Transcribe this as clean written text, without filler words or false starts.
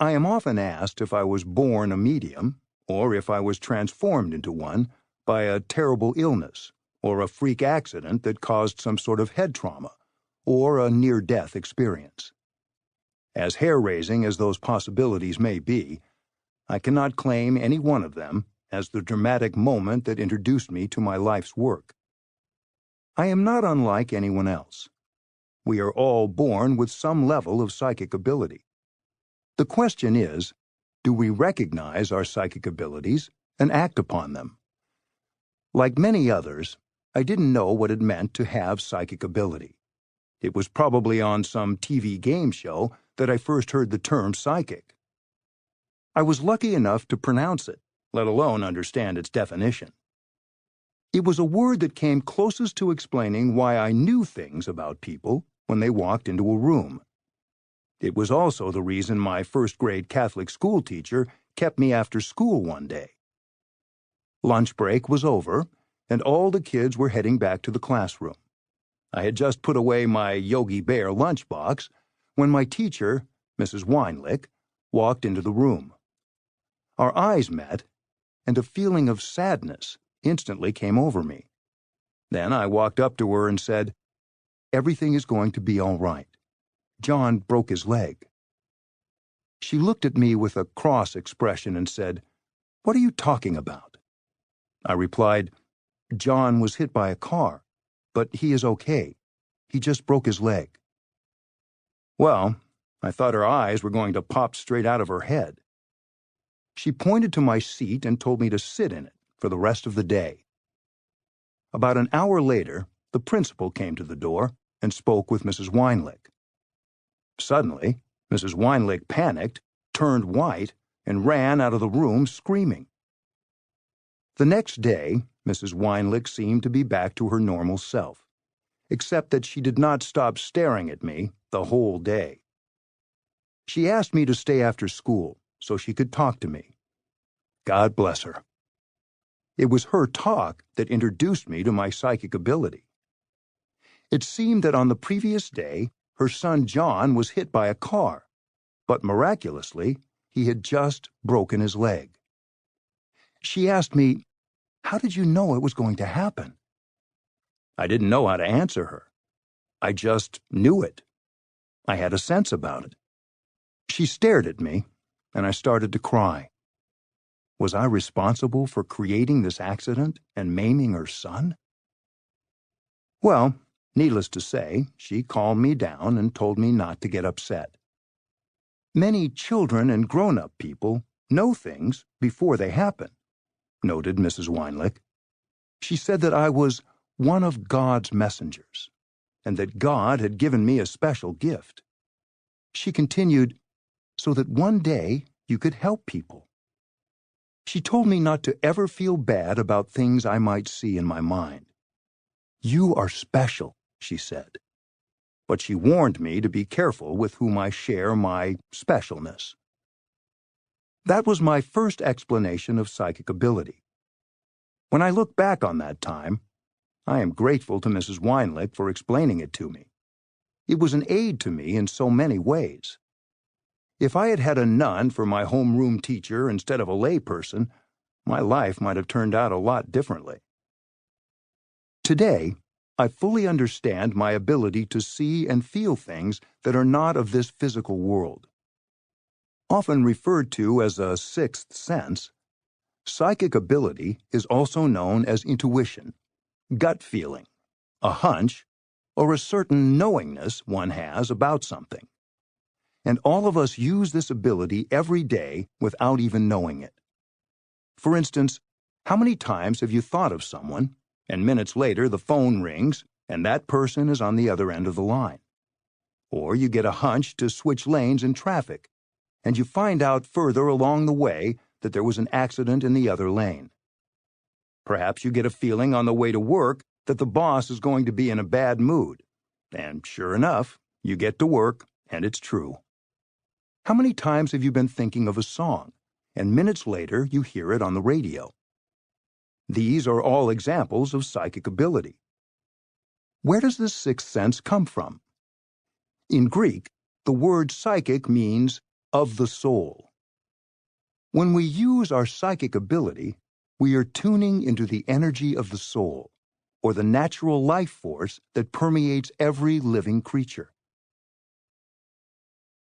I am often asked if I was born a medium, or if I was transformed into one by a terrible illness, or a freak accident that caused some sort of head trauma, or a near-death experience. As hair-raising as those possibilities may be, I cannot claim any one of them as the dramatic moment that introduced me to my life's work. I am not unlike anyone else. We are all born with some level of psychic ability. The question is, do we recognize our psychic abilities and act upon them? Like many others, I didn't know what it meant to have psychic ability. It was probably on some TV game show that I first heard the term psychic. I was lucky enough to pronounce it, let alone understand its definition. It was a word that came closest to explaining why I knew things about people when they walked into a room. It was also the reason my first-grade Catholic school teacher kept me after school one day. Lunch break was over, and all the kids were heading back to the classroom. I had just put away my Yogi Bear lunchbox when my teacher, Mrs. Weinlich, walked into the room. Our eyes met, and a feeling of sadness instantly came over me. Then I walked up to her and said, "Everything is going to be all right. John broke his leg." She looked at me with a cross expression and said, "What are you talking about?" I replied, "John was hit by a car, but he is okay. He just broke his leg." Well, I thought her eyes were going to pop straight out of her head. She pointed to my seat and told me to sit in it for the rest of the day. About an hour later, the principal came to the door and spoke with Mrs. Weinlich. Suddenly, Mrs. Weinlich panicked, turned white, and ran out of the room screaming. The next day, Mrs. Weinlich seemed to be back to her normal self, except that she did not stop staring at me the whole day. She asked me to stay after school so she could talk to me. God bless her. It was her talk that introduced me to my psychic ability. It seemed that on the previous day, her son John was hit by a car, but miraculously, he had just broken his leg. She asked me, "How did you know it was going to happen?" I didn't know how to answer her. I just knew it. I had a sense about it. She stared at me, and I started to cry. Was I responsible for creating this accident and maiming her son? Well, needless to say, she calmed me down and told me not to get upset. Many children and grown-up people know things before they happen, noted Mrs. Weinlich. She said that I was one of God's messengers, and that God had given me a special gift. She continued, so that one day you could help people. She told me not to ever feel bad about things I might see in my mind. You are special, she said. But she warned me to be careful with whom I share my specialness. That was my first explanation of psychic ability. When I look back on that time, I am grateful to Mrs. Weinlich for explaining it to me. It was an aid to me in so many ways. If I had had a nun for my homeroom teacher instead of a layperson, my life might have turned out a lot differently. Today, I fully understand my ability to see and feel things that are not of this physical world. Often referred to as a sixth sense, psychic ability is also known as intuition, gut feeling, a hunch, or a certain knowingness one has about something. And all of us use this ability every day without even knowing it. For instance, how many times have you thought of someone, and minutes later the phone rings, and that person is on the other end of the line? Or you get a hunch to switch lanes in traffic, and you find out further along the way that there was an accident in the other lane. Perhaps you get a feeling on the way to work that the boss is going to be in a bad mood, and sure enough, you get to work, and it's true. How many times have you been thinking of a song, and minutes later you hear it on the radio? These are all examples of psychic ability. Where does this sixth sense come from? In Greek, the word psychic means of the soul. When we use our psychic ability, we are tuning into the energy of the soul, or the natural life force that permeates every living creature.